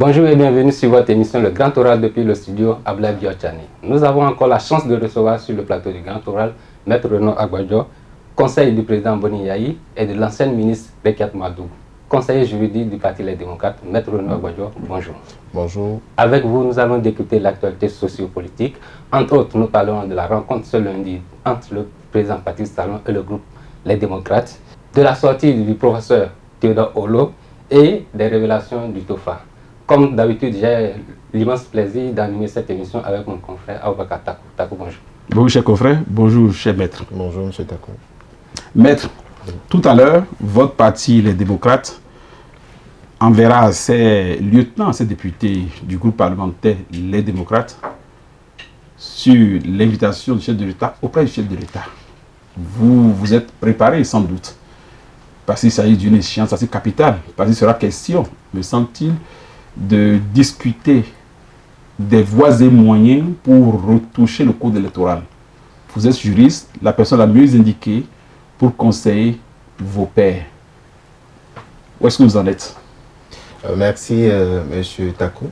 Bonjour et bienvenue sur votre émission Le Grand Oral depuis le studio Ablaye Biotchani. Nous avons encore la chance de recevoir sur le plateau du Grand Oral Maître Renaud Agbajo, conseiller du président Boni Yayi et de l'ancienne ministre Rekiat Madou, conseiller juridique du Parti Les Démocrates. Maître Renaud Agbajo, bonjour. Bonjour. Avec vous, nous allons décrypter l'actualité sociopolitique. Entre autres, nous parlerons de la rencontre ce lundi entre le président Patrice Talon et le groupe Les Démocrates, de la sortie du professeur Théodore Olo et des révélations du TOFA. Comme d'habitude, j'ai l'immense plaisir d'animer cette émission avec mon confrère Aboubakar Takou. Takou, bonjour. Bonjour, cher confrère. Bonjour, cher maître. Bonjour, monsieur Takou. Maître, tout à l'heure, votre parti, les démocrates, enverra ses lieutenants, ses députés du groupe parlementaire Les Démocrates sur l'invitation du chef de l'État auprès du chef de l'État. Vous vous êtes préparé sans doute, parce qu'il s'agit d'une échéance assez capitale, parce qu'il sera question, me semble-t-il, de discuter des voies et moyens pour retoucher le code électoral. Vous êtes juriste, la personne la mieux indiquée pour conseiller vos pairs. Où est-ce que vous en êtes? Merci, monsieur Takou.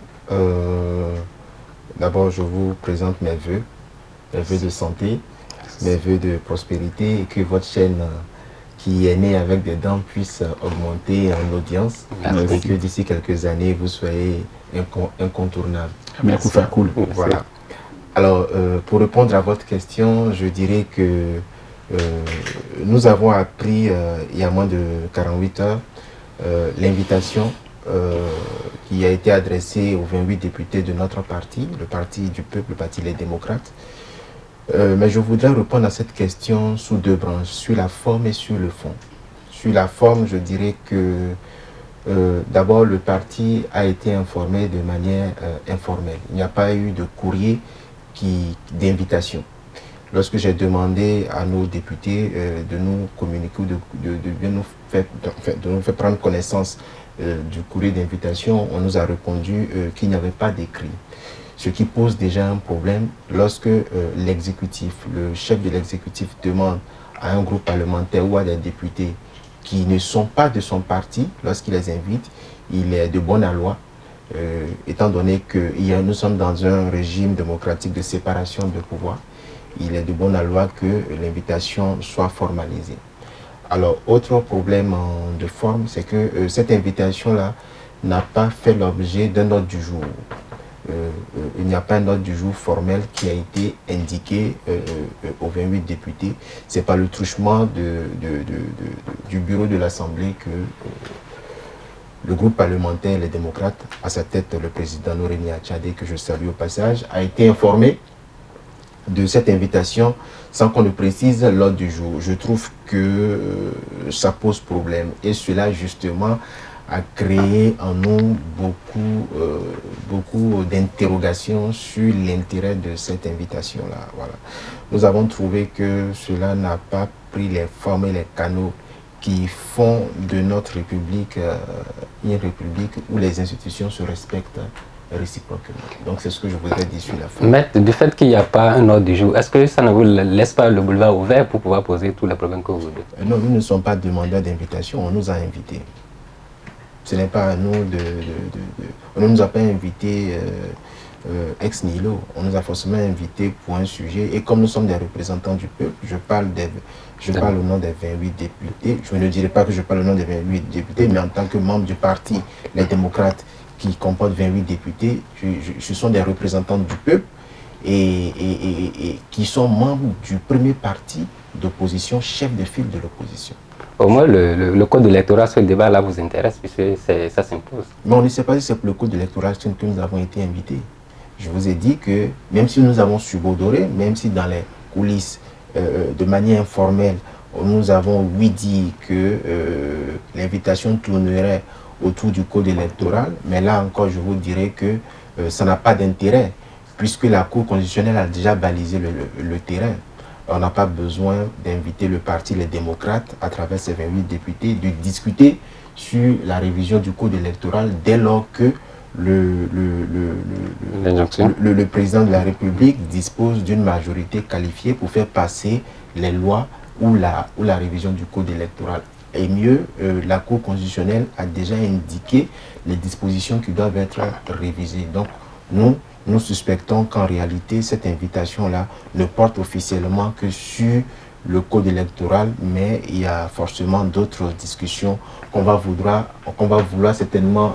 D'abord, je vous présente mes vœux de santé, mes vœux de prospérité et que votre chaîne qui est née avec des dents puisse augmenter en audience. Merci. Et que d'ici quelques années, vous soyez incontournable. Merci. Cool. Voilà. Alors, pour répondre à votre question, je dirais que nous avons appris il y a moins de 48 heures l'invitation qui a été adressée aux 28 députés de notre parti, le parti du peuple, le parti Les Démocrates. Mais je voudrais répondre à cette question sous deux branches, sur la forme et sur le fond. Sur la forme, je dirais que d'abord le parti a été informé de manière informelle. Il n'y a pas eu de courrier d'invitation. Lorsque j'ai demandé à nos députés de nous communiquer, de nous faire prendre connaissance du courrier d'invitation, on nous a répondu qu'il n'y avait pas d'écrit. Ce qui pose déjà un problème lorsque l'exécutif, le chef de l'exécutif demande à un groupe parlementaire ou à des députés qui ne sont pas de son parti, lorsqu'il les invite, il est de bonne loi, étant donné que nous sommes dans un régime démocratique de séparation de pouvoir, il est de bonne loi que l'invitation soit formalisée. Alors, autre problème de forme, c'est que cette invitation-là n'a pas fait l'objet d'un ordre du jour. Il n'y a pas un ordre du jour formel qui a été indiqué aux 28 députés. C'est par le truchement du bureau de l'Assemblée que le groupe parlementaire Les Démocrates, à sa tête le président Nouréni Atchadé, que je salue au passage, a été informé de cette invitation sans qu'on ne précise l'ordre du jour. Je trouve que ça pose problème et cela justement a créé en nous beaucoup d'interrogations sur l'intérêt de cette invitation-là. Voilà. Nous avons trouvé que cela n'a pas pris les formes et les canaux qui font de notre République une République où les institutions se respectent réciproquement. Donc c'est ce que je voudrais dire sur la forme. Maître, du fait qu'il n'y a pas un ordre du jour, est-ce que ça ne vous laisse pas le boulevard ouvert pour pouvoir poser tous les problèmes que vous voulez? Non, nous ne sommes pas demandeurs d'invitation, on nous a invités. Ce n'est pas à nous on ne nous a pas invités ex nihilo, on nous a forcément invités pour un sujet. Et comme nous sommes des représentants du peuple, je parle au nom des 28 députés. Je ne dirais pas que je parle au nom des 28 députés, mais en tant que membre du parti Les Démocrates qui comporte 28 députés, ce sont des représentants du peuple et qui sont membres du premier parti d'opposition, chef de file de l'opposition. Au moins, le code électoral, ce débat-là vous intéresse, puisque ça s'impose. Mais on ne sait pas si c'est pour le code électoral que nous avons été invités. Je vous ai dit que même si nous avons subodoré, même si dans les coulisses, de manière informelle, nous avons dit que l'invitation tournerait autour du code électoral, mais là encore, je vous dirais que ça n'a pas d'intérêt, puisque la Cour constitutionnelle a déjà balisé le terrain. On n'a pas besoin d'inviter le parti Les Démocrates, à travers ses 28 députés, de discuter sur la révision du code électoral dès lors que le président de la République dispose d'une majorité qualifiée pour faire passer les lois ou la révision du code électoral. Et mieux, la Cour constitutionnelle a déjà indiqué les dispositions qui doivent être révisées. Donc, nous suspectons qu'en réalité, cette invitation-là ne porte officiellement que sur le code électoral, mais il y a forcément d'autres discussions qu'on va vouloir certainement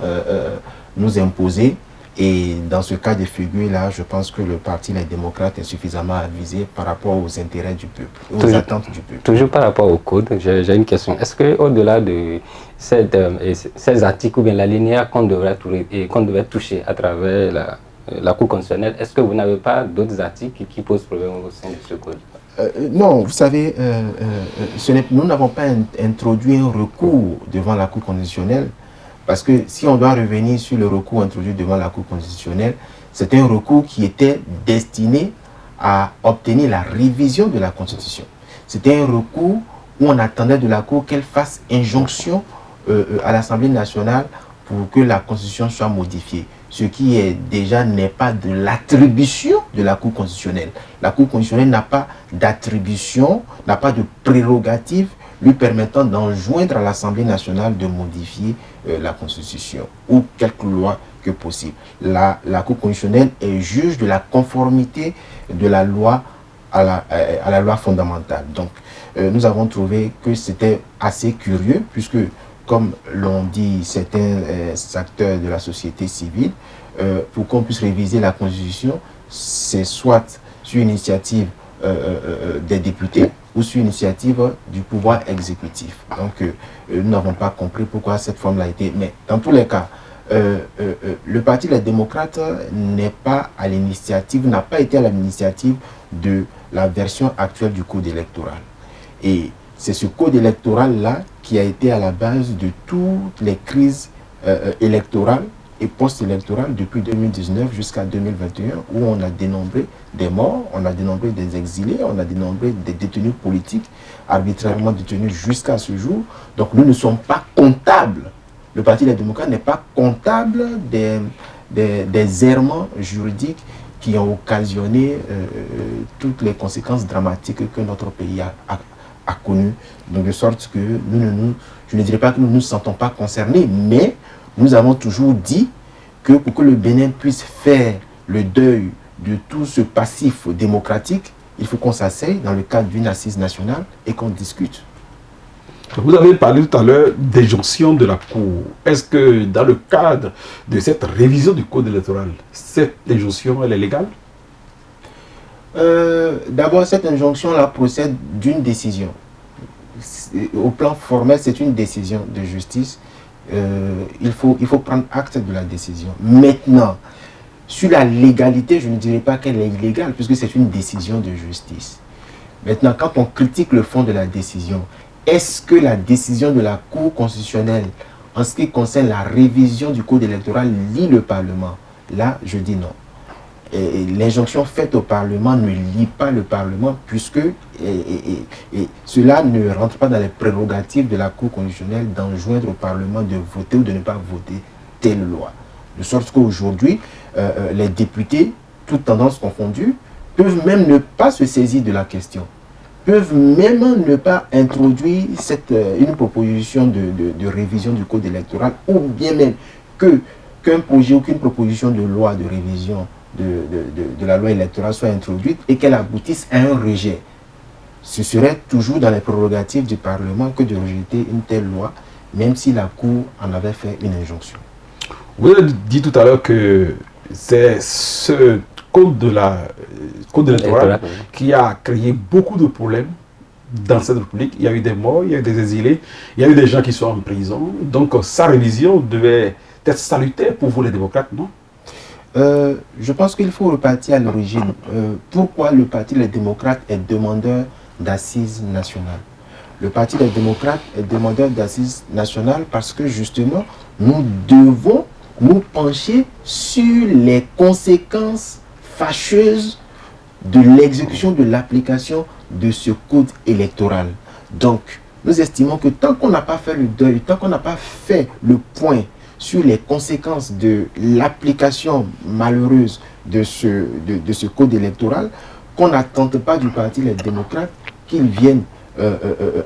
nous imposer. Et dans ce cas de figure-là, je pense que le Parti Les Démocrates est suffisamment avisé par rapport aux intérêts du peuple, aux attentes du peuple. Toujours par rapport au code, j'ai une question. Est-ce qu'au-delà de ces articles ou bien la linéaire qu'on devrait toucher à travers la Cour constitutionnelle, est-ce que vous n'avez pas d'autres articles qui posent problème au sein de ce code? Non, vous savez, nous n'avons pas introduit un recours devant la Cour constitutionnelle, parce que si on doit revenir sur le recours introduit devant la Cour constitutionnelle, c'est un recours qui était destiné à obtenir la révision de la Constitution. C'était un recours où on attendait de la Cour qu'elle fasse injonction à l'Assemblée nationale pour que la Constitution soit modifiée. Ce qui est déjà n'est pas de l'attribution de la Cour constitutionnelle. La Cour constitutionnelle n'a pas d'attribution, n'a pas de prérogative lui permettant d'enjoindre à l'Assemblée nationale de modifier la Constitution ou quelque loi que possible. La Cour constitutionnelle est juge de la conformité de la loi à la loi fondamentale. Donc, nous avons trouvé que c'était assez curieux, puisque, comme l'ont dit certains acteurs de la société civile, pour qu'on puisse réviser la Constitution, c'est soit sur initiative des députés ou sur initiative du pouvoir exécutif. Donc, nous n'avons pas compris pourquoi cette forme-là a été... Mais dans tous les cas, le Parti Les Démocrates n'est pas à l'initiative, n'a pas été à l'initiative de la version actuelle du code électoral. Et c'est ce code électoral-là qui a été à la base de toutes les crises électorales et post-électorales depuis 2019 jusqu'à 2021, où on a dénombré des morts, on a dénombré des exilés, on a dénombré des détenus politiques arbitrairement détenus jusqu'à ce jour. Donc nous ne sommes pas comptables. Le Parti des démocrates n'est pas comptable des errements juridiques qui ont occasionné toutes les conséquences dramatiques que notre pays a connues. Donc de sorte que je ne dirais pas que nous ne nous sentons pas concernés, mais nous avons toujours dit que pour que le Bénin puisse faire le deuil de tout ce passif démocratique, il faut qu'on s'asseye dans le cadre d'une assise nationale et qu'on discute. Vous avez parlé tout à l'heure d'injonction de la Cour. Est-ce que dans le cadre de cette révision du code électoral, cette injonction, elle est légale? D'abord, cette injonction-là procède d'une décision. Au plan formel, c'est une décision de justice. Il faut prendre acte de la décision. Maintenant, sur la légalité, je ne dirais pas qu'elle est illégale, puisque c'est une décision de justice. Maintenant, quand on critique le fond de la décision, est-ce que la décision de la Cour constitutionnelle, en ce qui concerne la révision du code électoral, lie le Parlement? Là, je dis non. L'injonction faite au Parlement ne lie pas le Parlement, puisque cela ne rentre pas dans les prérogatives de la Cour constitutionnelle d'enjoindre au Parlement de voter ou de ne pas voter telle loi. De sorte qu'aujourd'hui, les députés, toutes tendances confondues, peuvent même ne pas se saisir de la question, peuvent même ne pas introduire une proposition de révision du code électoral, ou bien même qu'un projet ou qu'une proposition de loi de révision de la loi électorale soit introduite et qu'elle aboutisse à un rejet. Ce serait toujours dans les prérogatives du Parlement que de rejeter une telle loi, même si la Cour en avait fait une injonction. Vous avez dit tout à l'heure que c'est ce code électoral qui a créé beaucoup de problèmes dans cette République. Il y a eu des morts, il y a eu des exilés, il y a eu des gens qui sont en prison. Donc sa révision devait être salutaire pour vous les démocrates, non? Je pense qu'il faut repartir à l'origine. Pourquoi le Parti Les Démocrates est demandeur d'assises nationales? Le Parti des démocrates est demandeur d'assises nationales parce que justement, nous devons nous pencher sur les conséquences fâcheuses de l'exécution, de l'application de ce code électoral. Donc, nous estimons que tant qu'on n'a pas fait le deuil, tant qu'on n'a pas fait le point sur les conséquences de l'application malheureuse de ce code électoral, qu'on n'attende pas du Parti Les Démocrates qu'il vienne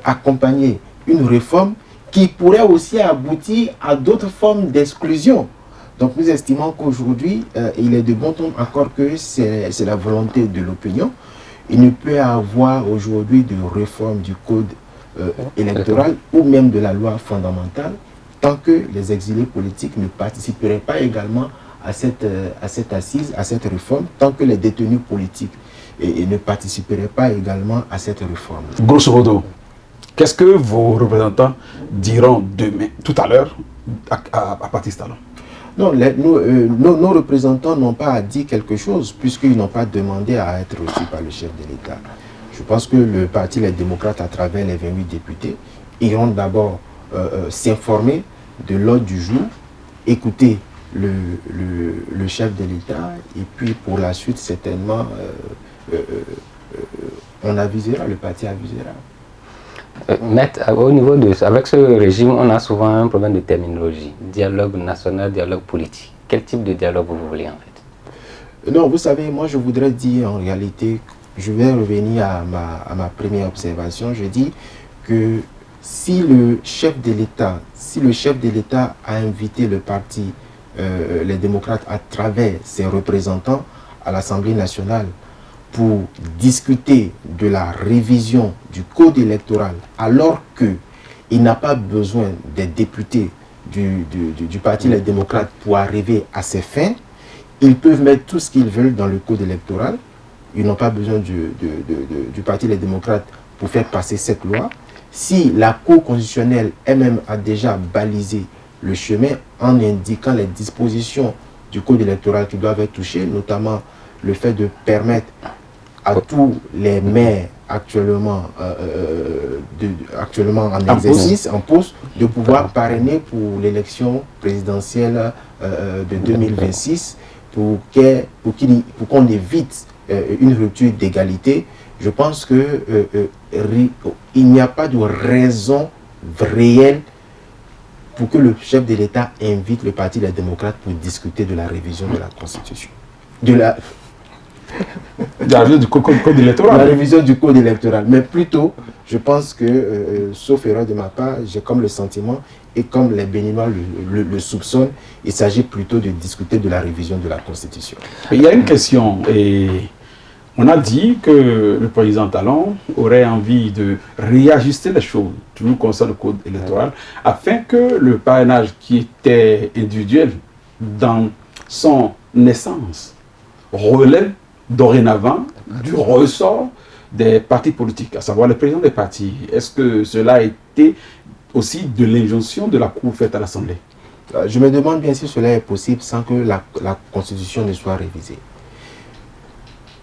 accompagner une réforme qui pourrait aussi aboutir à d'autres formes d'exclusion. Donc nous estimons qu'aujourd'hui, il est de bon ton encore que c'est la volonté de l'opinion. Il ne peut y avoir aujourd'hui de réforme du code électoral ou même de la loi fondamentale tant que les exilés politiques ne participeraient pas également à cette assise, à cette réforme, tant que les détenus politiques ne participeraient pas également à cette réforme. Grosso modo, qu'est-ce que vos représentants diront demain, tout à l'heure, à Patrice Talon? Non, nos représentants n'ont pas dit quelque chose puisqu'ils n'ont pas demandé à être reçus par le chef de l'État. Je pense que le parti Les Démocrates, à travers les 28 députés, iront d'abord s'informer de l'ordre du jour, écouter le chef de l'État et puis pour la suite, certainement, on avisera, le parti avisera. Maître, au niveau avec ce régime, on a souvent un problème de terminologie. Dialogue national, dialogue politique. Quel type de dialogue vous voulez en fait? Non, vous savez, moi je voudrais dire en réalité, je vais revenir à ma première observation. Je dis que si le chef de l'État a invité le parti, les démocrates, à travers ses représentants à l'Assemblée nationale, pour discuter de la révision du code électoral, alors qu'il n'a pas besoin des députés du parti Les Démocrates pour arriver à ses fins, ils peuvent mettre tout ce qu'ils veulent dans le code électoral. Ils n'ont pas besoin du parti Les Démocrates pour faire passer cette loi. Si la Cour constitutionnelle elle-même a déjà balisé le chemin en indiquant les dispositions du code électoral qui doivent être touchées, notamment le fait de permettre à tous les maires actuellement en exercice, en poste, de pouvoir parrainer pour l'élection présidentielle de 2026 pour qu'on évite une rupture d'égalité. Je pense qu'il n'y a pas de raison réelle pour que le chef de l'État invite le parti Les Démocrates pour discuter de la révision de la Constitution. La révision du code électoral. La révision du code électoral. Mais plutôt, je pense que, sauf erreur de ma part, j'ai comme le sentiment, et comme les Béninois le soupçonnent, il s'agit plutôt de discuter de la révision de la Constitution. Il y a une question, et on a dit que le président Talon aurait envie de réajuster les choses, toujours concernant le code électoral, afin que le parrainage qui était individuel dans son essence relève dorénavant du ressort des partis politiques, à savoir les présidents des partis. Est-ce que cela a été aussi de l'injonction de la Cour faite à l'Assemblée? Je me demande bien si cela est possible sans que la Constitution ne soit révisée.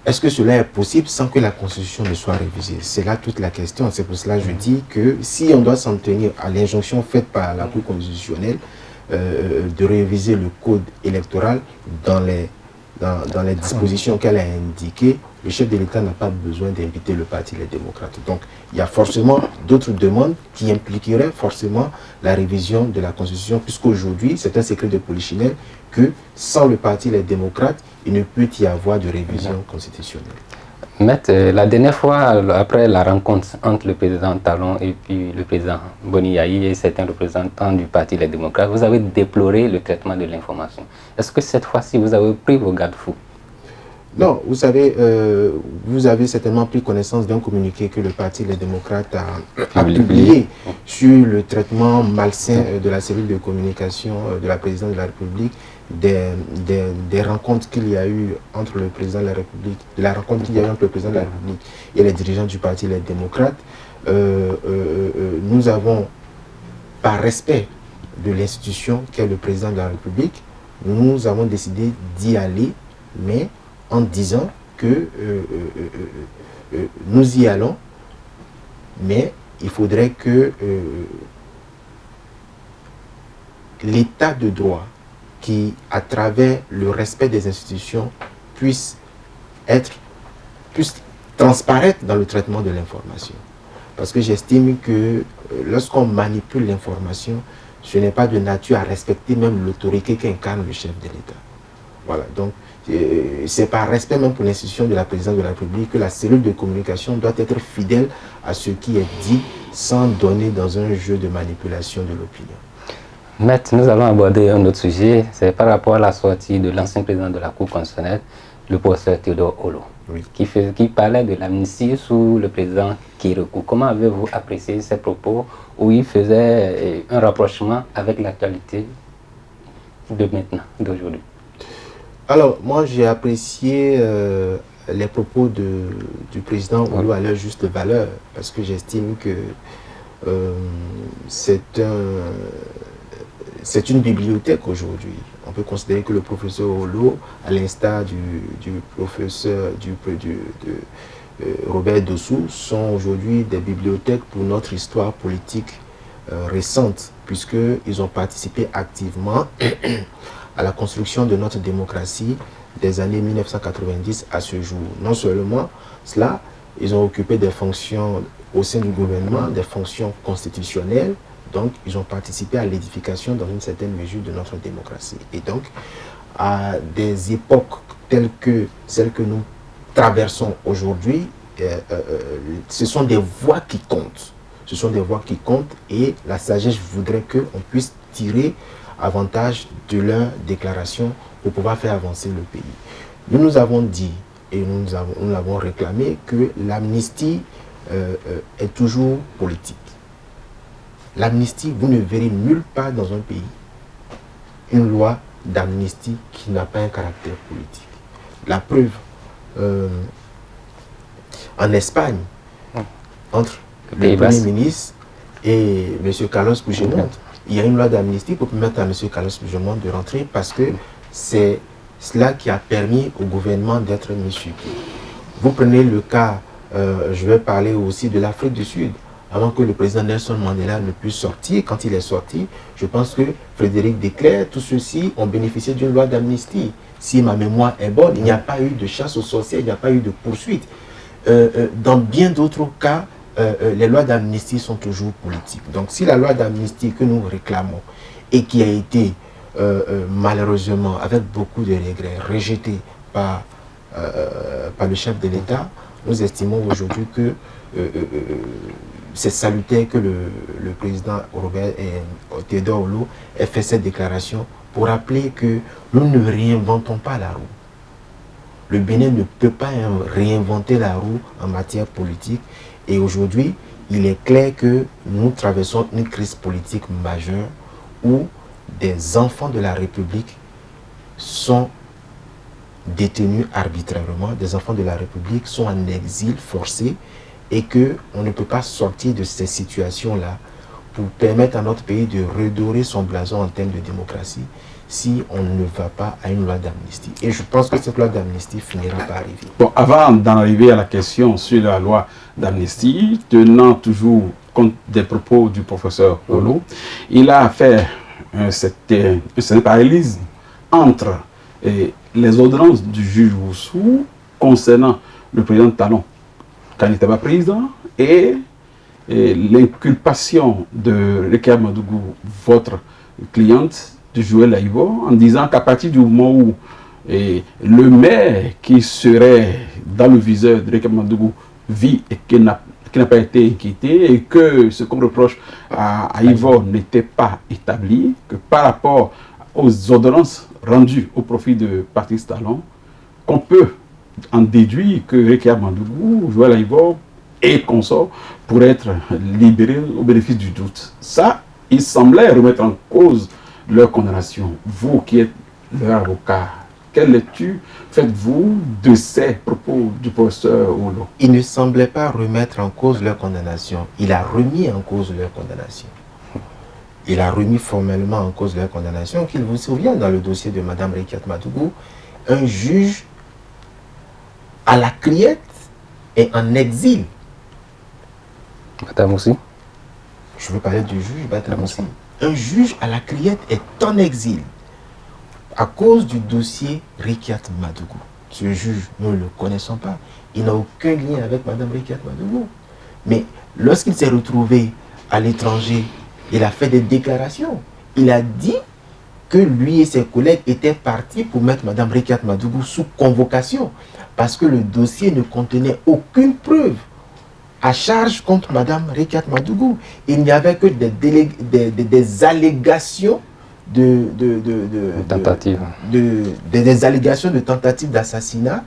Est-ce que cela est possible sans que la Constitution ne soit révisée? C'est là toute la question. C'est pour cela que je dis que si on doit s'en tenir à l'injonction faite par la Cour constitutionnelle de réviser le code électoral dans les dispositions qu'elle a indiquées, le chef de l'État n'a pas besoin d'inviter le parti Les Démocrates. Donc, il y a forcément d'autres demandes qui impliqueraient forcément la révision de la Constitution, puisqu'aujourd'hui, c'est un secret de polichinelle que sans le parti Les Démocrates, il ne peut y avoir de révision constitutionnelle. Maître, la dernière fois, après la rencontre entre le président Talon et puis le président Boni Yayi et certains représentants du parti Les Démocrates, vous avez déploré le traitement de l'information. Est-ce que cette fois-ci, vous avez pris vos garde-fous? Non, vous savez, vous avez certainement pris connaissance d'un communiqué que le parti Les Démocrates a publié sur le traitement malsain de la cellule de communication de la présidente de la République, des rencontres qu'il y a eu entre le président de la République, entre le président de la République et les dirigeants du parti Les Démocrates. Nous avons, par respect de l'institution qu'est le président de la République, nous avons décidé d'y aller, mais en disant que nous y allons, mais il faudrait que l'état de droit qui, à travers le respect des institutions, puisse transparaître dans le traitement de l'information. Parce que j'estime que lorsqu'on manipule l'information, ce n'est pas de nature à respecter même l'autorité qu'incarne le chef de l'État. Voilà, donc c'est par respect même pour l'institution de la présidence de la République que la cellule de communication doit être fidèle à ce qui est dit sans donner dans un jeu de manipulation de l'opinion. Maître, nous allons aborder un autre sujet, c'est par rapport à la sortie de l'ancien président de la Cour constitutionnelle, le professeur Théodore Olo, Oui. qui parlait de l'amnistie sous le président Kérékou. Comment avez-vous apprécié ces propos où il faisait un rapprochement avec l'actualité de maintenant, d'aujourd'hui? Alors, moi, j'ai apprécié les propos du président Olo à leur juste valeur, parce que j'estime que c'est une bibliothèque aujourd'hui. On peut considérer que le professeur Olo, à l'instar du professeur Robert Dossou, sont aujourd'hui des bibliothèques pour notre histoire politique récente, puisqu'ils ont participé activement à la construction de notre démocratie des années 1990 à ce jour. Non seulement cela, ils ont occupé des fonctions au sein du gouvernement, des fonctions constitutionnelles, donc ils ont participé à l'édification dans une certaine mesure de notre démocratie. Et donc, à des époques telles que celles que nous traversons aujourd'hui, ce sont des voix qui comptent. Ce sont des voix qui comptent et la sagesse voudrait qu'on puisse tirer avantage de leur déclaration pour pouvoir faire avancer le pays. Nous nous avons dit et nous l'avons réclamé que l'amnistie est toujours politique. L'amnistie, vous ne verrez nulle part dans un pays une loi d'amnistie qui n'a pas un caractère politique. La preuve, en Espagne, entre le Premier ministre et M. Carlos Puigdemont, il y a une loi d'amnistie pour permettre à M. Carlos Puigdemont de rentrer parce que c'est cela qui a permis au gouvernement d'être mis sur pied. Vous prenez le cas, je vais parler aussi de l'Afrique du Sud. Avant que le président Nelson Mandela ne puisse sortir, quand il est sorti, je pense que Frédéric de Klerk, tous ceux-ci ont bénéficié d'une loi d'amnistie. Si ma mémoire est bonne, il n'y a pas eu de chasse aux sorcières, il n'y a pas eu de poursuite. Dans bien d'autres cas, les lois d'amnistie sont toujours politiques. Donc si la loi d'amnistie que nous réclamons et qui a été malheureusement, avec beaucoup de regrets, rejetée par le chef de l'État, nous estimons aujourd'hui que c'est salutaire que le président Théodore Olo ait fait cette déclaration pour rappeler que nous ne réinventons pas la roue. Le Bénin ne peut pas réinventer la roue en matière politique. Et aujourd'hui, il est clair que nous traversons une crise politique majeure où des enfants de la République sont détenus arbitrairement, des enfants de la République sont en exil forcé et qu'on ne peut pas sortir de ces situations-là pour permettre à notre pays de redorer son blason en termes de démocratie si on ne va pas à une loi d'amnistie. Et je pense que cette loi d'amnistie finira par arriver. Bon, avant d'en arriver à la question sur la loi d'amnistie, tenant toujours compte des propos du professeur Olo, il a fait un certain parallélisme entre les ordonnances du juge Oussou concernant le président Talon quand il n'était pas président et l'inculpation de Rekia Madougou, votre cliente, de Joël Aïvo, en disant qu'à partir du moment où le maire qui serait dans le viseur de Rekia Madougou vit et qui n'a pas été inquiété et que ce qu'on reproche à Aïvo n'était pas établi, que par rapport aux ordonnances rendues au profit de Patrice Talon, qu'on peut en déduire que Rekia Madougou, Joël Aïvo et consorts pourraient être libérés au bénéfice du doute. Ça, il semblait remettre en cause leur condamnation. Vous qui êtes leur avocat, quelle lecture faites-vous de ces propos du professeur Olo? Il ne semblait pas remettre en cause leur condamnation. Il a remis en cause leur condamnation. Il a remis formellement en cause leur condamnation. Qu'il vous souvienne, dans le dossier de Mme Rekia Madougou, un juge à la criette est en exil. Madame aussi. Je veux parler du juge Batamoussi. Un juge à la criette est en exil à cause du dossier Rekia Madougou. Ce juge, nous ne le connaissons pas. Il n'a aucun lien avec Mme Rekia Madougou. Mais lorsqu'il s'est retrouvé à l'étranger, il a fait des déclarations. Il a dit que lui et ses collègues étaient partis pour mettre Mme Rekiat Madougou sous convocation parce que le dossier ne contenait aucune preuve à charge contre Mme Rekiat Madougou. Il n'y avait que des allégations des allégations de tentative d'assassinat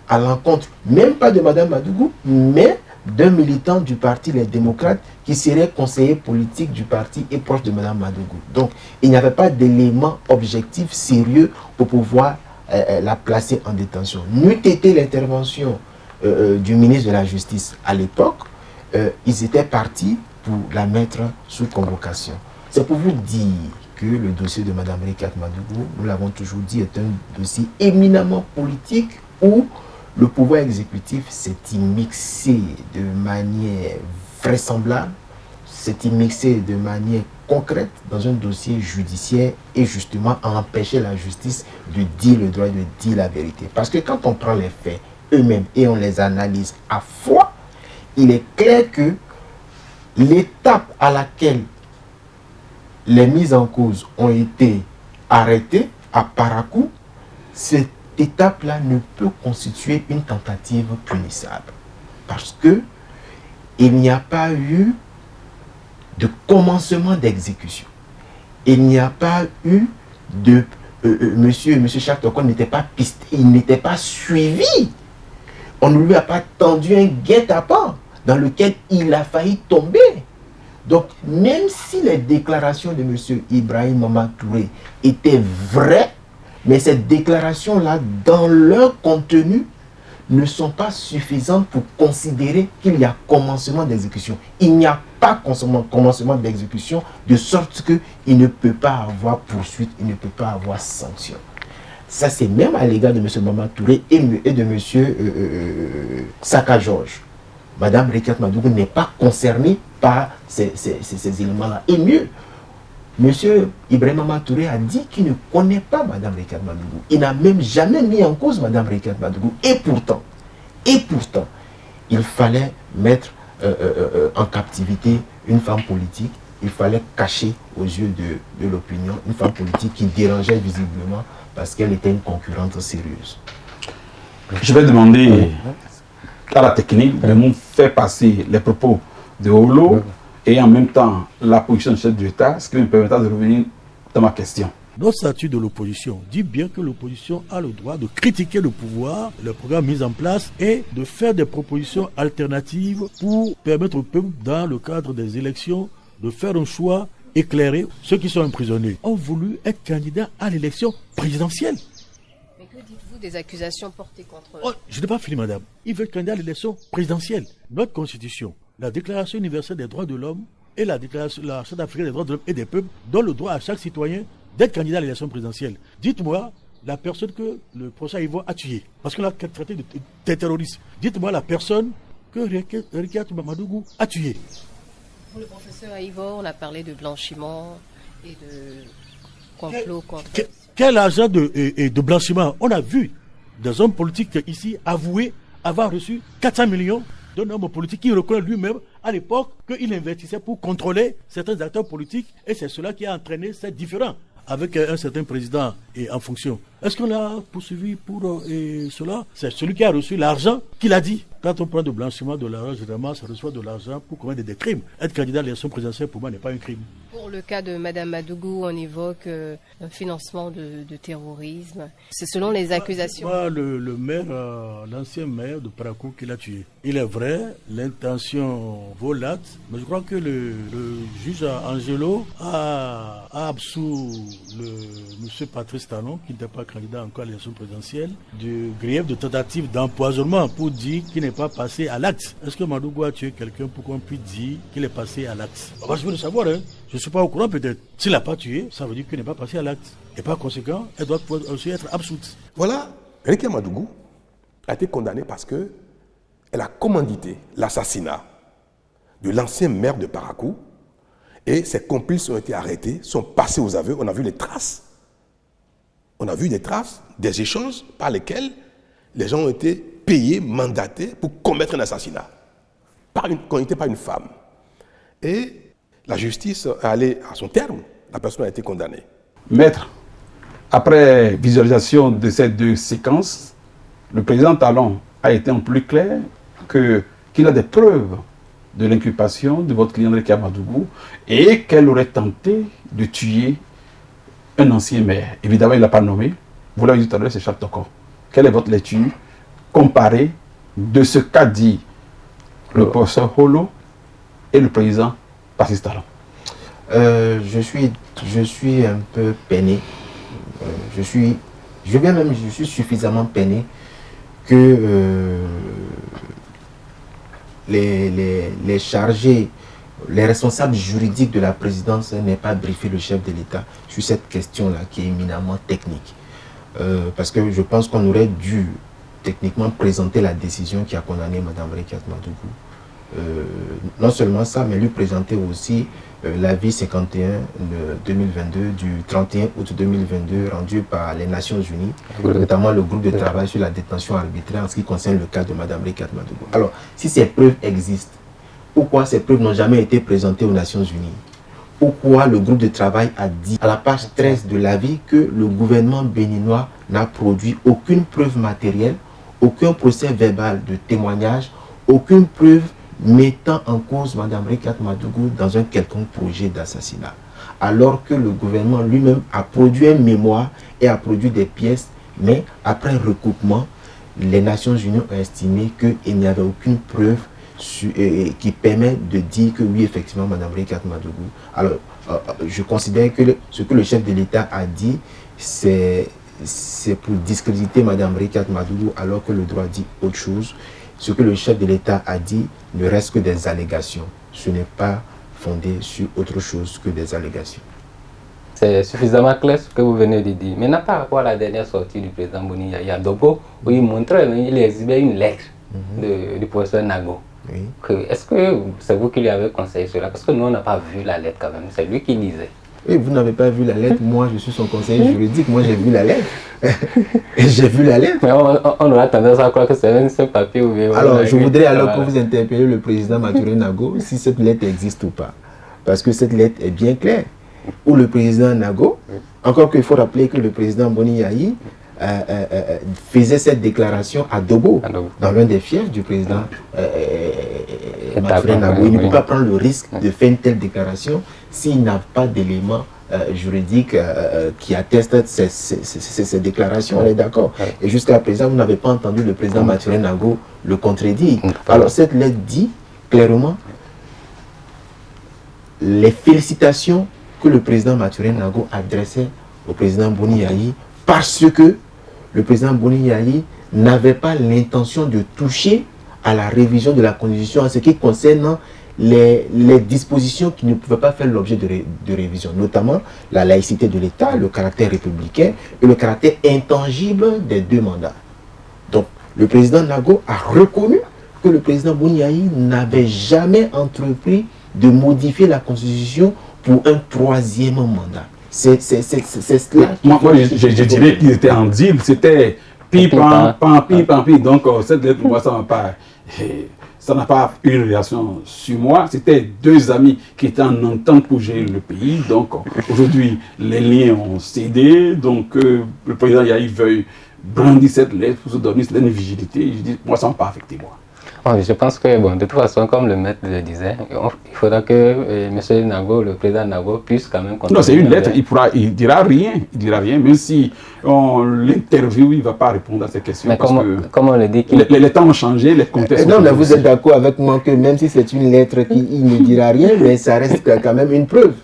à l'encontre, même pas de Mme Madougou, mais d'un militant du parti Les Démocrates qui serait conseiller politique du parti et proche de Mme Madougou. Donc, il n'y avait pas d'éléments objectifs sérieux pour pouvoir la placer en détention. N'eût été l'intervention du ministre de la Justice à l'époque, ils étaient partis pour la mettre sous convocation. C'est pour vous dire que le dossier de Mme Rekiat Madougou, nous l'avons toujours dit, est un dossier éminemment politique où le pouvoir exécutif s'est immixé de manière vraisemblable, s'est immixé de manière concrète dans un dossier judiciaire et justement a empêché la justice de dire le droit, de dire la vérité. Parce que quand on prend les faits eux-mêmes et on les analyse à froid, il est clair que l'étape à laquelle les mises en cause ont été arrêtées à Parakou, cette étape-là ne peut constituer une tentative punissable. Parce que il n'y a pas eu de commencement d'exécution. Il n'y a pas eu de... Monsieur Jacques Tokon n'était pas pisté, il n'était pas suivi. On ne lui a pas tendu un guet-apens dans lequel il a failli tomber. Donc, même si les déclarations de M. Ibrahim Maman Touré étaient vraies, mais ces déclarations-là, dans leur contenu, ne sont pas suffisantes pour considérer qu'il y a commencement d'exécution. Il n'y a pas commencement d'exécution, de sorte qu'il ne peut pas avoir poursuite, il ne peut pas avoir sanction. Ça, c'est même à l'égard de M. Maman Touré et de M. Saka Georges. Mme Rekiat Madougou n'est pas concernée par ces éléments-là. Et mieux, M. Ibrahim Maman Touré a dit qu'il ne connaît pas Mme Rekiat Madougou. Il n'a même jamais mis en cause Mme Rekiat Madougou. Et pourtant, il fallait mettre en captivité une femme politique. Il fallait cacher aux yeux de l'opinion une femme politique qui dérangeait visiblement parce qu'elle était une concurrente sérieuse. Je vais demander à la technique de nous faire passer les propos de Olo et en même temps la position du chef de l'État, ce qui me permettra de revenir dans ma question. Notre statut de l'opposition dit bien que l'opposition a le droit de critiquer le pouvoir, le programme mis en place et de faire des propositions alternatives pour permettre au peuple, dans le cadre des élections, de faire un choix éclairé. Ceux qui sont emprisonnés ont voulu être candidats à l'élection présidentielle. Mais que dites-vous des accusations portées contre eux? Oh, je n'ai pas fini, madame. Ils veulent être candidats à l'élection présidentielle. Notre constitution, la Déclaration universelle des droits de l'homme et la Charte africaine des droits de l'homme et des peuples donnent le droit à chaque citoyen d'être candidat à l'élection présidentielle. Dites-moi la personne que le procès Ivo a tuée, parce qu'on l'a traité de terroriste. Dites-moi la personne que Rekiat Madougou a tuée. Pour le professeur Aïvo, on a parlé de blanchiment et de complot contre... Quel agent de blanchiment? On a vu des hommes politiques ici avouer avoir reçu 400 millions d'un homme politique qui reconnaît lui-même à l'époque qu'il investissait pour contrôler certains acteurs politiques et c'est cela qui a entraîné ces différends avec un certain président en fonction. Est-ce qu'on l'a poursuivi pour cela? C'est celui qui a reçu l'argent qu'il a dit. Quand on prend de blanchiment de l'argent, généralement, ça reçoit de l'argent pour commettre des crimes. Être candidat à l'élection présidentielle, pour moi, n'est pas un crime. Pour le cas de Mme Madougou, on évoque un financement de terrorisme. C'est selon les accusations. Moi, le maire, l'ancien maire de Parakou qui l'a tué. Il est vrai, l'intention volate, mais je crois que le juge Angelo a absous M. Patrice Talon, qui n'était pas candidat encore à l'élection présidentielle, du grief de tentative d'empoisonnement pour dire qu'il n'est pas passé à l'acte. Est-ce que Madougou a tué quelqu'un pour qu'on puisse dire qu'il est passé à l'acte? Je veux le savoir, hein. Je ne suis pas au courant peut-être. S'il n'a pas tué, ça veut dire qu'il n'est pas passé à l'acte. Et par conséquent, elle doit aussi être absoute. Voilà, Rekiat Madougou a été condamnée parce qu'elle a commandité l'assassinat de l'ancien maire de Parakou et ses complices ont été arrêtés, sont passés aux aveux. On a vu les traces. On a vu des traces, des échanges par lesquels les gens ont été payés, mandatés pour commettre un assassinat. Commandité par une femme. Et la justice est allée à son terme. La personne a été condamnée. Maître, après visualisation de ces deux séquences, le président Talon a été en plus clair qu'il a des preuves de l'inculpation de votre client Rekia Madougou et qu'elle aurait tenté de tuer un ancien maire. Évidemment, il ne l'a pas nommé. Vous l'avez dit tout à l'heure, c'est Charles Toko. Quelle est votre lecture comparée de ce qu'a dit le professeur Holo et le président Patrice Talon? Je suis un peu peiné. Je suis suffisamment peiné que les chargés, les responsables juridiques de la présidence n'aient pas briefé le chef de l'État sur cette question-là qui est éminemment technique. Parce que je pense qu'on aurait dû techniquement présenter la décision qui a condamné Mme Rekia Madougou. Non seulement ça, mais lui présenter aussi l'avis 51 de 2022 du 31 août 2022 rendu par les Nations Unies, notamment le groupe de travail sur la détention arbitraire en ce qui concerne le cas de Mme Rekia Madougou. Alors, si ces preuves existent, pourquoi ces preuves n'ont jamais été présentées aux Nations Unies? Pourquoi le groupe de travail a dit à la page 13 de l'avis que le gouvernement béninois n'a produit aucune preuve matérielle, aucun procès verbal de témoignage, aucune preuve mettant en cause Mme Rekia Madougou dans un quelconque projet d'assassinat, alors que le gouvernement lui-même a produit un mémoire et a produit des pièces, mais après recoupement, les Nations Unies ont estimé qu'il n'y avait aucune preuve qui permet de dire que oui, effectivement, Mme Rekia Madougou. Alors, je considère que ce que le chef de l'État a dit, c'est pour discréditer Mme Rekia Madougou, alors que le droit dit autre chose. Ce que le chef de l'État a dit ne reste que des allégations. Ce n'est pas fondé sur autre chose que des allégations. C'est suffisamment clair ce que vous venez de dire. Maintenant, par rapport à la dernière sortie du président Boni Yaya Dogo, où il montrait, il exhibait une lettre du professeur Nago. Oui. Est-ce que c'est vous qui lui avez conseillé cela? Parce que nous, on n'a pas vu la lettre quand même. C'est lui qui lisait. Oui, vous n'avez pas vu la lettre. Moi, je suis son conseiller juridique. Moi, j'ai vu la lettre. Et j'ai vu la lettre. Mais on aura tendance à croire que c'est un seul papier. Ou bien alors, je voudrais alors que vous interpellez le président Mathurin Nago si cette lettre existe ou pas. Parce que cette lettre est bien claire. Où le président Nago, encore qu'il faut rappeler que le président Boni Yayi faisait cette déclaration à Dogo, dans l'un des fiefs du président Mathurin Nago. Il ne peut pas prendre le risque de faire une telle déclaration s'il n'a pas d'éléments juridiques qui attestent ces déclarations. On est d'accord. Et jusqu'à présent, vous n'avez pas entendu le président Mathurin Nago le contredire. Alors cette lettre dit clairement les félicitations que le président Mathurin Nago adressait au président Boni Yayi parce que le président Boni Yayi n'avait pas l'intention de toucher à la révision de la Constitution en ce qui concerne les dispositions qui ne pouvaient pas faire l'objet de révision, notamment la laïcité de l'État, le caractère républicain et le caractère intangible des deux mandats. Donc, le président Nago a reconnu que le président Boni Yayi n'avait jamais entrepris de modifier la Constitution pour un troisième mandat. C'est cela. Moi je dirais qu'ils étaient en deal. C'était pipant. Donc, cette lettre, pour moi, ça n'a pas eu une réaction sur moi. C'était deux amis qui étaient en entente pour gérer le pays. Donc, aujourd'hui, les liens ont cédé. Donc, le président Yahi veuille brandir cette lettre pour se donner une vigilité. Je dis, moi, ça ne m'a pas affecté, moi. Oh, je pense que, bon, de toute façon, comme le maître le disait, il faudra que M. Nago, le président Nago, puisse quand même... Non, c'est une lettre, il dira rien, même si on l'interviewe, il ne va pas répondre à ces questions. Mais parce comment on le dit les temps ont changé, les contextes ont changé. Non, mais vous êtes d'accord avec moi que même si c'est une lettre il ne dira rien, mais ça reste quand même une preuve.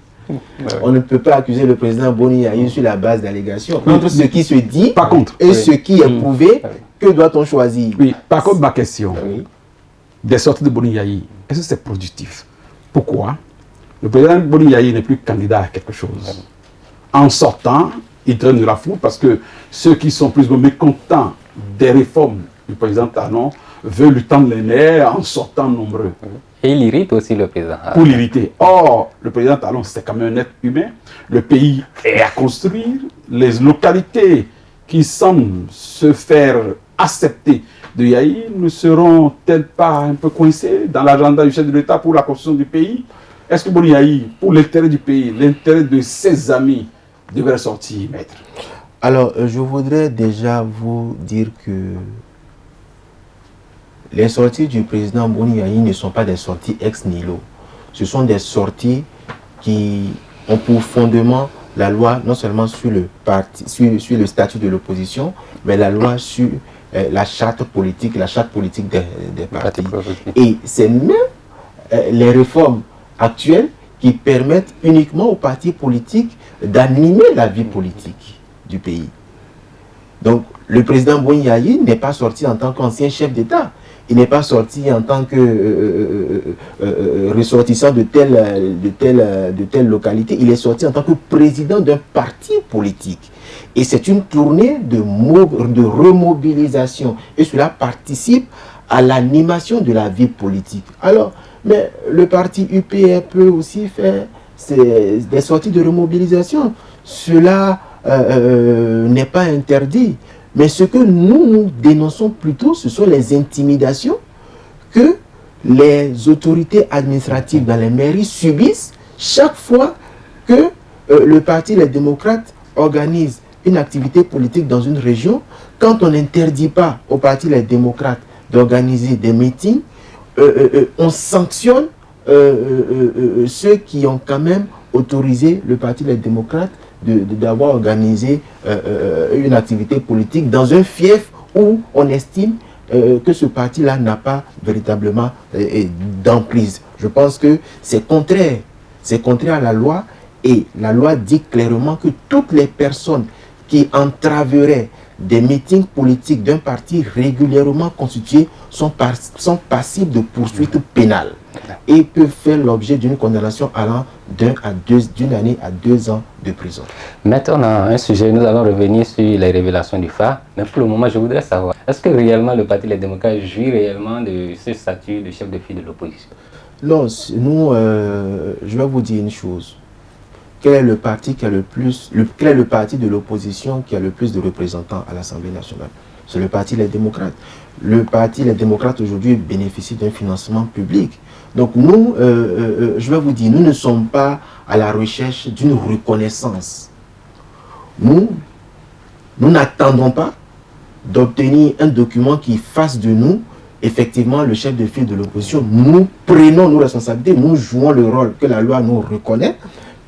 On ne peut pas accuser le président Boni Yayi sur la base d'allégations. Entre ce qui se dit et ce qui est prouvé, que doit-on choisir? Oui, par contre, ma question... des sorties de Boni Yayi, est-ce que c'est productif? Pourquoi? Le président Boni Yayi n'est plus candidat à quelque chose. En sortant, il traîne de la foule parce que ceux qui sont plus mécontents des réformes du président Talon veulent lui tendre les nerfs en sortant nombreux. Et il irrite aussi le président. Pour l'irriter. Or, le président Talon, c'est quand même un être humain. Le pays est à construire. Les localités qui semblent se faire accepter de Yahi ne seront-elles pas un peu coincées dans l'agenda du chef de l'État pour la construction du pays? Est-ce que Boni Yayi, pour l'intérêt du pays, l'intérêt de ses amis, devrait sortir, maître? Alors, je voudrais déjà vous dire que les sorties du président Boni Yayi ne sont pas des sorties ex nihilo. Ce sont des sorties qui ont pour fondement la loi, non seulement sur le statut de l'opposition, mais la loi sur la charte politique des partis. Et c'est même les réformes actuelles qui permettent uniquement aux partis politiques d'animer la vie politique du pays. Donc, le président Boni Yayi n'est pas sorti en tant qu'ancien chef d'État. Il n'est pas sorti en tant que ressortissant de telle localité. Il est sorti en tant que président d'un parti politique. Et c'est une tournée de remobilisation. Et cela participe à l'animation de la vie politique. Alors, mais le parti UPR peut aussi faire des sorties de remobilisation. Cela n'est pas interdit. Mais ce que nous dénonçons plutôt, ce sont les intimidations que les autorités administratives dans les mairies subissent chaque fois que le parti Les Démocrates organise une activité politique dans une région. Quand on n'interdit pas au parti Les Démocrates d'organiser des meetings, on sanctionne ceux qui ont quand même autorisé le parti Les Démocrates d'avoir organisé une activité politique dans un fief où on estime que ce parti-là n'a pas véritablement d'emprise. Je pense que c'est contraire à la loi, et la loi dit clairement que toutes les personnes qui entraveraient des meetings politiques d'un parti régulièrement constitué sont passibles de poursuites pénales et peuvent faire l'objet d'une condamnation allant d'une année à 2 ans de prison. Maintenant, un sujet, nous allons revenir sur les révélations du phare, mais pour le moment, je voudrais savoir, est-ce que réellement le Parti Les Démocrates jouit réellement de ce statut de chef de file de l'opposition? Non, nous, je vais vous dire une chose. Quel est le parti qui a quel est le parti de l'opposition qui a le plus de représentants à l'Assemblée nationale? C'est le Parti Les Démocrates. Le Parti Les Démocrates aujourd'hui bénéficie d'un financement public. Donc nous, je vais vous dire, nous ne sommes pas à la recherche d'une reconnaissance. Nous n'attendons pas d'obtenir un document qui fasse de nous, effectivement, le chef de file de l'opposition. Nous prenons nos responsabilités, nous jouons le rôle que la loi nous reconnaît.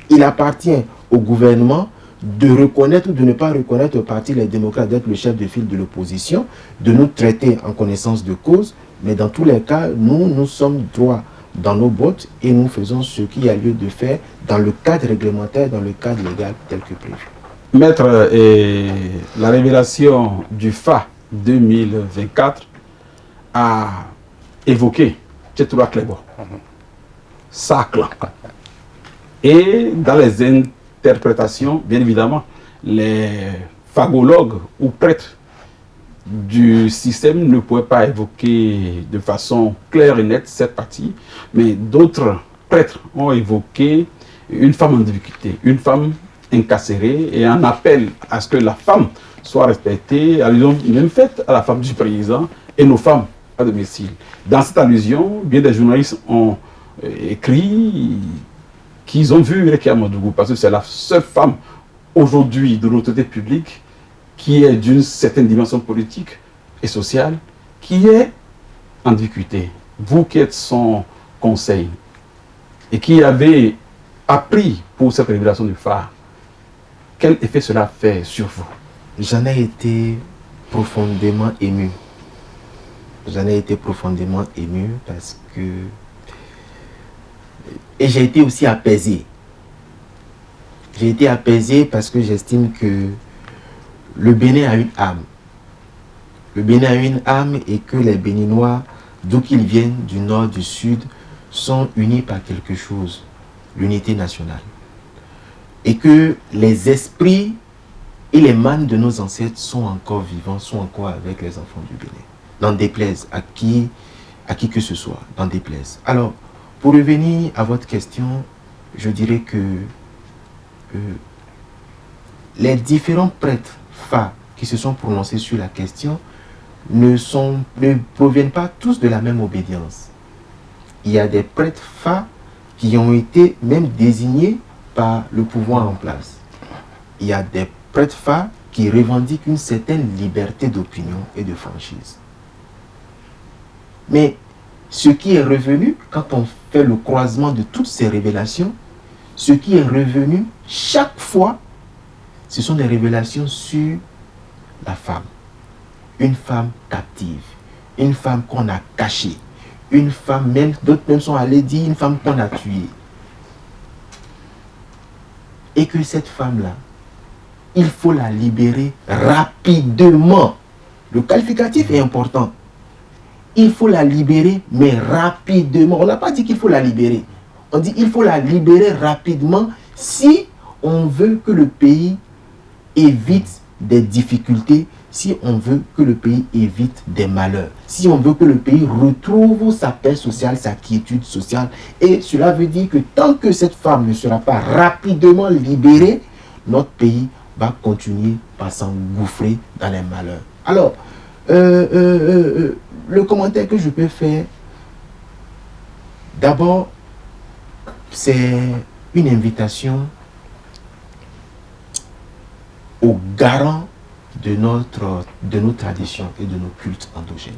Il appartient au gouvernement de reconnaître ou de ne pas reconnaître au Parti Les Démocrates d'être le chef de file de l'opposition, de nous traiter en connaissance de cause, mais dans tous les cas, nous sommes droits dans nos bottes et nous faisons ce qu'il y a lieu de faire dans le cadre réglementaire, dans le cadre légal tel que prévu. Maître, la révélation du FA 2024 a évoqué Tchétoura Clébo, Saclan. Et dans les interprétations, bien évidemment, les phagologues ou prêtres du système ne pouvaient pas évoquer de façon claire et nette cette partie, mais d'autres prêtres ont évoqué une femme en difficulté, une femme incarcérée, et un appel à ce que la femme soit respectée, allusion même faite à la femme du président et nos femmes à domicile. Dans cette allusion, bien des journalistes ont écrit qu'ils ont vu Rekia Madougou, parce que c'est la seule femme aujourd'hui de l'autorité publique qui est d'une certaine dimension politique et sociale, qui est en difficulté. Vous qui êtes son conseil et qui avez appris pour cette révélation du phare, quel effet cela fait sur vous? J'en ai été profondément ému. J'en ai été profondément ému parce que... Et j'ai été aussi apaisé. J'ai été apaisé parce que j'estime que le Bénin a une âme. Le Bénin a une âme et que les Béninois, d'où qu'ils viennent, du nord, du sud, sont unis par quelque chose, l'unité nationale. Et que les esprits et les mânes de nos ancêtres sont encore vivants, sont encore avec les enfants du Bénin. N'en déplaise à qui que ce soit, n'en déplaise. Alors, pour revenir à votre question, je dirais que les différents prêtres FA qui se sont prononcés sur la question ne proviennent pas tous de la même obédience. Il y a des prêtres FA qui ont été même désignés par le pouvoir en place. Il y a des prêtres FA qui revendiquent une certaine liberté d'opinion et de franchise. Mais ce qui est revenu, quand on fait le croisement de toutes ces révélations, ce qui est revenu chaque fois, ce sont des révélations sur la femme. Une femme captive, une femme qu'on a cachée, une femme, même d'autres même sont allés dire une femme qu'on a tuée. Et que cette femme-là, il faut la libérer rapidement. Le qualificatif est important. Il faut la libérer, mais rapidement. On n'a pas dit qu'il faut la libérer. On dit qu'il faut la libérer rapidement si on veut que le pays évite des difficultés, si on veut que le pays évite des malheurs, si on veut que le pays retrouve sa paix sociale, sa quiétude sociale. Et cela veut dire que tant que cette femme ne sera pas rapidement libérée, notre pays va continuer par s'engouffrer dans les malheurs. Alors, le commentaire que je peux faire, d'abord, c'est une invitation aux garants de nos traditions et de nos cultes endogènes.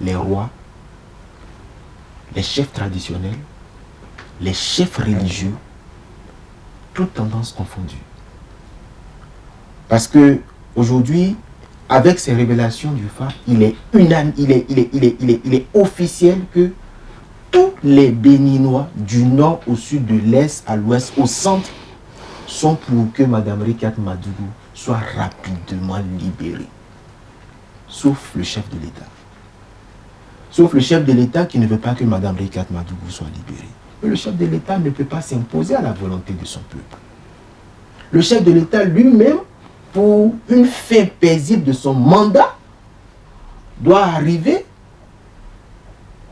Les rois, les chefs traditionnels, les chefs religieux, toutes tendances confondues. Parce que aujourd'hui, avec ces révélations du phare, il est officiel que tous les Béninois du nord au sud, de l'est à l'ouest, au centre, sont pour que Mme Rikat Madougou soit rapidement libérée. Sauf le chef de l'État. Sauf le chef de l'État qui ne veut pas que Mme Rikat Madougou soit libérée. Mais le chef de l'État ne peut pas s'imposer à la volonté de son peuple. Le chef de l'État lui-même, pour une fin paisible de son mandat, doit arriver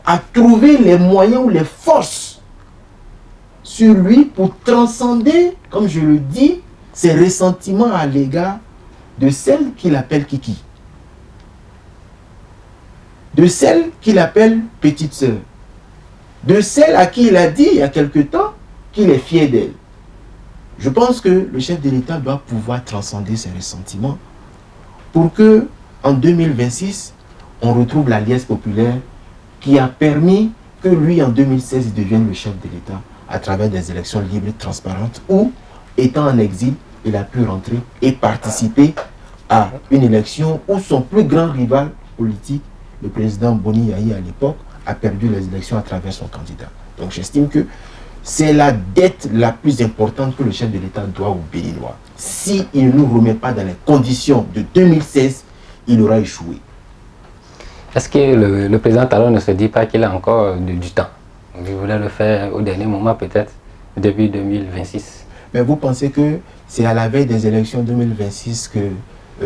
à trouver les moyens ou les forces sur lui pour transcender, comme je le dis, ses ressentiments à l'égard de celle qu'il appelle Kiki, de celle qu'il appelle petite sœur, de celle à qui il a dit il y a quelque temps qu'il est fier d'elle. Je pense que le chef de l'État doit pouvoir transcender ses ressentiments pour que, en 2026, on retrouve la liesse populaire qui a permis que lui, en 2016, il devienne le chef de l'État à travers des élections libres et transparentes où, étant en exil, il a pu rentrer et participer à une élection où son plus grand rival politique, le président Boni Yahi à l'époque, a perdu les élections à travers son candidat. Donc j'estime que c'est la dette la plus importante que le chef de l'État doit aux Béninois. S'il ne nous remet pas dans les conditions de 2016, il aura échoué. Est-ce que le président Talon ne se dit pas qu'il a encore du temps? Il voulait le faire au dernier moment, peut-être, début 2026. Mais vous pensez que c'est à la veille des élections 2026 que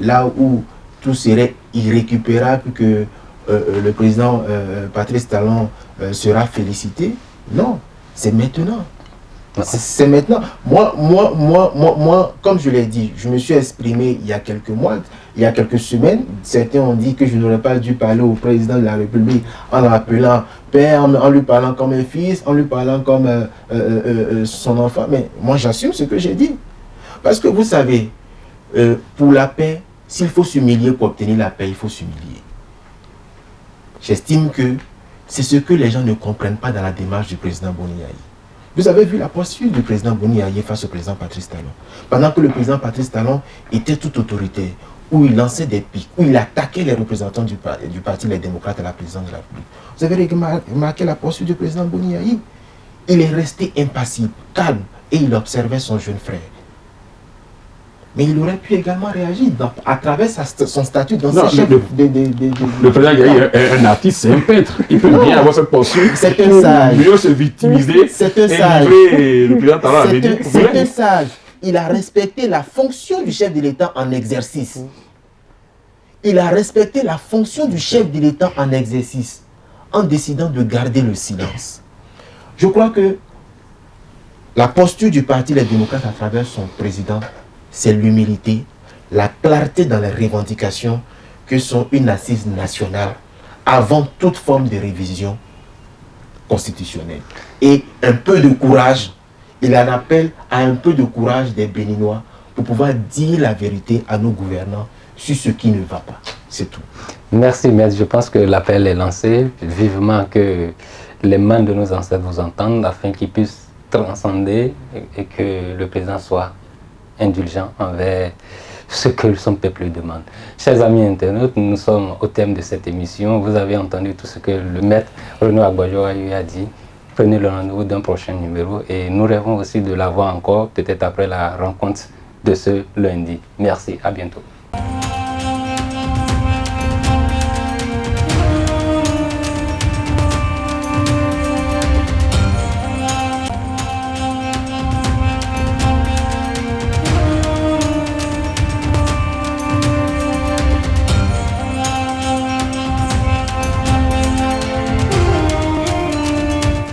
là où tout serait irrécupérable, que le président Patrice Talon sera félicité? Non, c'est maintenant. C'est maintenant. Moi, comme je l'ai dit, je me suis exprimé il y a quelques mois, il y a quelques semaines. Certains ont dit que je n'aurais pas dû parler au président de la République en l'appelant père, en lui parlant comme un fils, en lui parlant comme son enfant. Mais moi, j'assume ce que j'ai dit. Parce que vous savez, pour la paix, s'il faut s'humilier pour obtenir la paix, il faut s'humilier. J'estime que c'est ce que les gens ne comprennent pas dans la démarche du président Boni Yahi. Vous avez vu la posture du président Boni Yahi face au président Patrice Talon. Pendant que le président Patrice Talon était tout autoritaire, où il lançait des pics, où il attaquait les représentants du parti Les Démocrates à la présidence de la République. Vous avez remarqué la posture du président Boni Yahi? Il est resté impassible, calme, et il observait son jeune frère. Mais il aurait pu également réagir à travers son statut d'ancien chef le président Yahi est un artiste, c'est un peintre. Il peut bien avoir cette posture. C'est un sage. Mieux se victimiser. C'est un sage. Le président Talon avait dit. C'est un sage. Il a respecté la fonction du chef de l'État en exercice. Il a respecté la fonction du chef de l'État en exercice en décidant de garder le silence. Je crois que la posture du parti Les Démocrates à travers son président, c'est l'humilité, la clarté dans les revendications que sont une assise nationale avant toute forme de révision constitutionnelle. Et un peu de courage, il en appelle à un peu de courage des Béninois pour pouvoir dire la vérité à nos gouvernants sur ce qui ne va pas. C'est tout. Merci, maître. Je pense que l'appel est lancé. Vivement que les mains de nos ancêtres vous entendent afin qu'ils puissent transcender et que le président soit indulgent envers ce que son peuple demande. Chers amis internautes, nous sommes au terme de cette émission. Vous avez entendu tout ce que le maître Renaud Agbajo a dit. Prenez le rendez-vous d'un prochain numéro et nous rêvons aussi de l'avoir encore, peut-être après la rencontre de ce lundi. Merci, à bientôt.